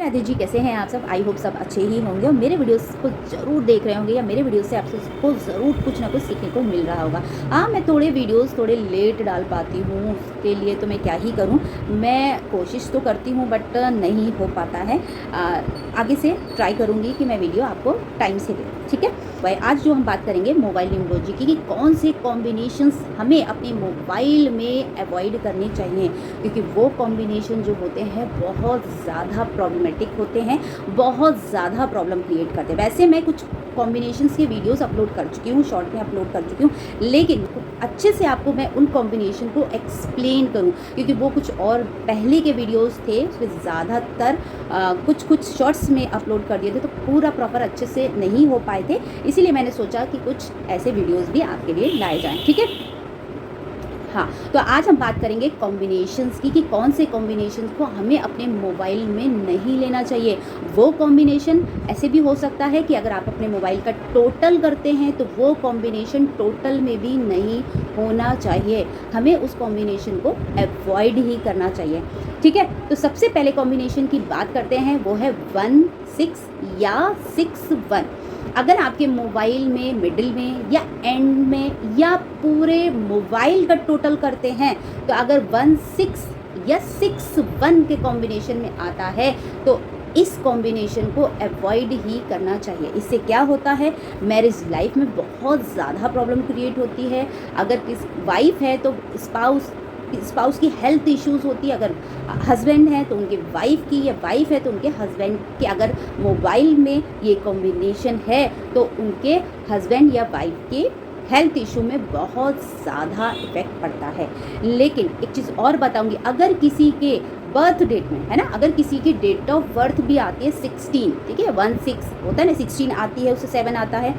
राधे जी, कैसे हैं आप सब? आई होप सब अच्छे ही होंगे और मेरे वीडियोस को ज़रूर देख रहे होंगे या मेरे वीडियोस से आप सबको ज़रूर कुछ ना कुछ सीखने को मिल रहा होगा। हाँ, मैं थोड़े वीडियोस थोड़े लेट डाल पाती हूँ, उसके लिए तो मैं क्या ही करूँ। मैं कोशिश तो करती हूँ बट नहीं हो पाता है। आगे से ट्राई करूँगी कि मैं वीडियो आपको टाइम से दूँ, ठीक है। भाई आज जो हम बात करेंगे मोबाइल न्यूमरोलॉजी की कि कौन से कॉम्बिनेशंस हमें अपने मोबाइल में अवॉइड करने चाहिए, क्योंकि वो कॉम्बिनेशन जो होते हैं बहुत ज़्यादा प्रॉब्लमेटिक होते हैं, बहुत ज़्यादा प्रॉब्लम क्रिएट करते हैं। वैसे मैं कुछ कॉम्बिनेशंस के वीडियोस अपलोड कर चुकी हूँ, शॉर्ट में अपलोड कर चुकी हूँ, लेकिन अच्छे से आपको मैं उन कॉम्बिनेशन को एक्सप्लेन करूँ, क्योंकि वो कुछ और पहले के वीडियोस थे, उसमें ज़्यादातर कुछ शॉर्ट्स में अपलोड कर दिए थे, तो पूरा प्रॉपर अच्छे से नहीं हो पाए थे। इसीलिए मैंने सोचा कि कुछ ऐसे वीडियोस भी आपके लिए लाए जाएं, ठीक है। हाँ, तो आज हम बात करेंगे कॉम्बिनेशंस की कि कौन से कॉम्बिनेशंस को हमें अपने मोबाइल में नहीं लेना चाहिए। वो कॉम्बिनेशन ऐसे भी हो सकता है कि अगर आप अपने मोबाइल का टोटल करते हैं तो वो कॉम्बिनेशन टोटल में भी नहीं होना चाहिए, हमें उस कॉम्बिनेशन को अवॉइड ही करना चाहिए, ठीक है। तो सबसे पहले कॉम्बिनेशन की बात करते हैं, वो है 1-6 या 6-1। अगर आपके मोबाइल में मिडिल में या एंड में या पूरे मोबाइल का टोटल करते हैं, तो अगर 1-6 या 6-1 के कॉम्बिनेशन में आता है तो इस कॉम्बिनेशन को अवॉइड ही करना चाहिए। इससे क्या होता है, मैरिज लाइफ में बहुत ज़्यादा प्रॉब्लम क्रिएट होती है। अगर किस वाइफ है तो स्पाउस की हेल्थ इश्यूज़ होती है, अगर हस्बैंड है तो उनकी वाइफ की, या वाइफ है तो उनके हस्बैंड की। अगर मोबाइल में ये कॉम्बिनेशन है तो उनके हस्बैंड या वाइफ के हेल्थ इशू में बहुत ज़्यादा इफ़ेक्ट पड़ता है। लेकिन एक चीज़ और बताऊंगी, अगर किसी के बर्थ डेट में है ना, अगर किसी की डेट ऑफ बर्थ भी आती है 16, ठीक है, 1-6 होता है ना, 16 आती है उससे 7 आता है,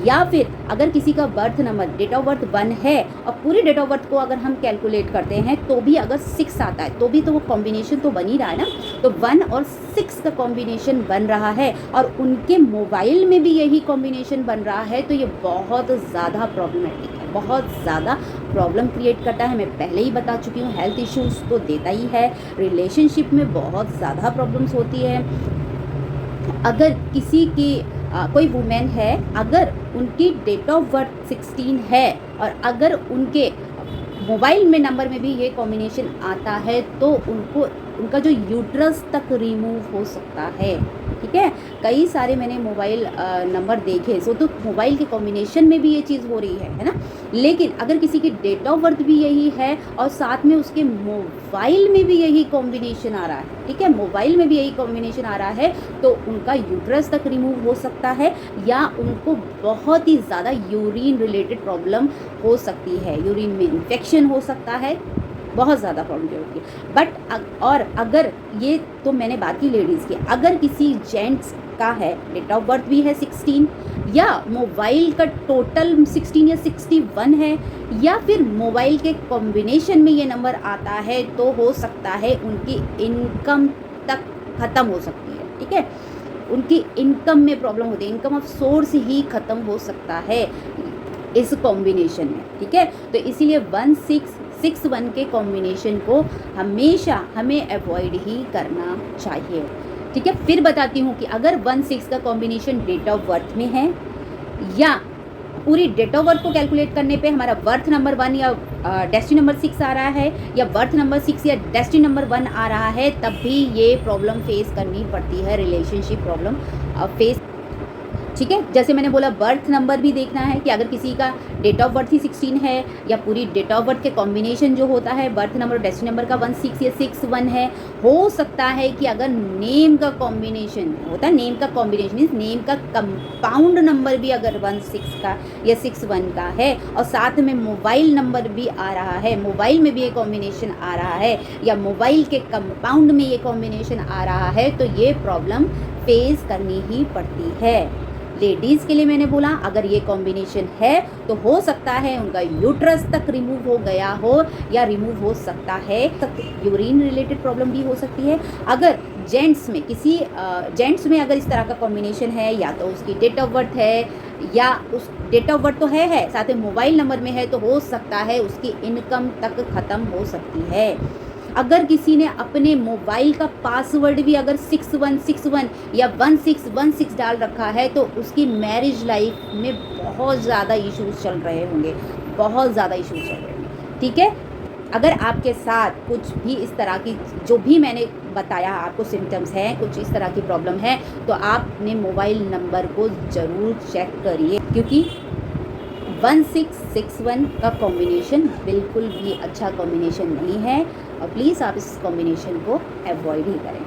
या फिर अगर किसी का birth number date of birth 1 है और पूरी डेट ऑफ बर्थ को अगर हम कैलकुलेट करते हैं तो भी अगर 6 आता है तो भी तो वो कॉम्बिनेशन तो बन ही रहा है ना। तो 1 और 6 का कॉम्बिनेशन बन रहा है और उनके मोबाइल में भी यही कॉम्बिनेशन बन रहा है, तो ये बहुत ज़्यादा प्रॉब्लमेटिक है, बहुत ज़्यादा प्रॉब्लम क्रिएट करता है। मैं पहले ही बता चुकी हूँ, हेल्थ इश्यूज़ तो देता ही है, रिलेशनशिप में बहुत ज़्यादा प्रॉब्लम्स होती है। अगर किसी की कोई वुमेन है, अगर उनकी डेट ऑफ बर्थ 16 है और अगर उनके मोबाइल में नंबर में भी ये कॉम्बिनेशन आता है तो उनका जो यूट्रस तक रिमूव हो सकता है, ठीक है। कई सारे मैंने मोबाइल नंबर देखे, सो तो मोबाइल के कॉम्बिनेशन में भी ये चीज़ हो रही है ना। लेकिन अगर किसी की डेट ऑफ बर्थ भी यही है और साथ में उसके मोबाइल में भी यही कॉम्बिनेशन आ रहा है, ठीक है, मोबाइल में भी यही कॉम्बिनेशन आ रहा है, तो उनका यूट्रस तक रिमूव हो सकता है या उनको बहुत ही ज़्यादा यूरिन रिलेटेड प्रॉब्लम हो सकती है, यूरिन में इन्फेक्शन हो सकता है, बहुत ज़्यादा प्रॉब्लम होती है। बट और अगर ये तो मैंने बात की लेडीज़ की, अगर किसी जेंट्स का है, डेट ऑफ बर्थ भी है 16 या मोबाइल का टोटल 16 या 61 है या फिर मोबाइल के कॉम्बिनेशन में ये नंबर आता है, तो हो सकता है उनकी इनकम तक ख़त्म हो सकती है, ठीक है। उनकी इनकम में प्रॉब्लम होती है, इनकम ऑफ सोर्स ही ख़त्म हो सकता है इस कॉम्बिनेशन में, ठीक है। तो इसीलिए 1-6-6-1 के कॉम्बिनेशन को हमेशा हमें अवॉइड ही करना चाहिए, ठीक है। फिर बताती हूँ कि अगर 1-6 का कॉम्बिनेशन डेट ऑफ बर्थ में है या पूरी डेट ऑफ बर्थ को कैलकुलेट करने पे हमारा बर्थ नंबर 1 या डेस्टिनी नंबर 6 आ रहा है या बर्थ नंबर 6 या डेस्टिनी नंबर 1 आ रहा है, तब भी ये प्रॉब्लम फेस करनी पड़ती है, रिलेशनशिप प्रॉब्लम फेस, ठीक है। जैसे मैंने बोला, बर्थ नंबर भी देखना है कि अगर किसी का डेट ऑफ बर्थ ही 16 है या पूरी डेट ऑफ बर्थ के कॉम्बिनेशन जो होता है बर्थ नंबर और डेस्टिनी नंबर का 1-6 या 6-1 है। हो सकता है कि अगर नेम का कॉम्बिनेशन होता है, नेम का कॉम्बिनेशन मीन्स नेम का कंपाउंड नंबर भी अगर 1-6 का या 6-1 का है और साथ में मोबाइल नंबर भी आ रहा है, मोबाइल में भी ये कॉम्बिनेशन आ रहा है या मोबाइल के कंपाउंड में ये कॉम्बिनेशन आ रहा है, तो ये प्रॉब्लम फेस करनी ही पड़ती है। लेडीज़ के लिए मैंने बोला, अगर ये कॉम्बिनेशन है तो हो सकता है उनका यूट्रस तक रिमूव हो गया हो या रिमूव हो सकता है, यूरिन रिलेटेड प्रॉब्लम भी हो सकती है। अगर जेंट्स में किसी जेंट्स में अगर इस तरह का कॉम्बिनेशन है, या तो उसकी डेट ऑफ बर्थ है या उस डेट ऑफ बर्थ तो है साथ में मोबाइल नंबर में है, तो हो सकता है उसकी इनकम तक ख़त्म हो सकती है। अगर किसी ने अपने मोबाइल का पासवर्ड भी अगर 6161 या 1616 डाल रखा है तो उसकी मैरिज लाइफ में बहुत ज़्यादा इश्यूज चल रहे होंगे, बहुत ज़्यादा इश्यूज चल रहे होंगे। ठीक है, अगर आपके साथ कुछ भी इस तरह की जो भी मैंने बताया आपको सिम्टम्स हैं, कुछ इस तरह की प्रॉब्लम है, तो आप अपने मोबाइल नंबर को ज़रूर चेक करिए, क्योंकि 1661 का कॉम्बिनेशन बिल्कुल भी अच्छा कॉम्बिनेशन नहीं है और प्लीज़ आप इस कॉम्बिनेशन को अवॉइड ही करें।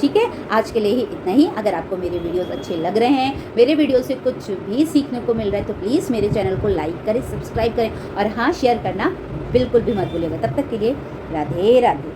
ठीक है, आज के लिए ही इतना ही। अगर आपको मेरे वीडियोस अच्छे लग रहे हैं, मेरे वीडियो से कुछ भी सीखने को मिल रहा है, तो प्लीज़ मेरे चैनल को लाइक करें, सब्सक्राइब करें और हाँ, शेयर करना बिल्कुल भी मत भूलिएगा। तब तक के लिए राधे राधे।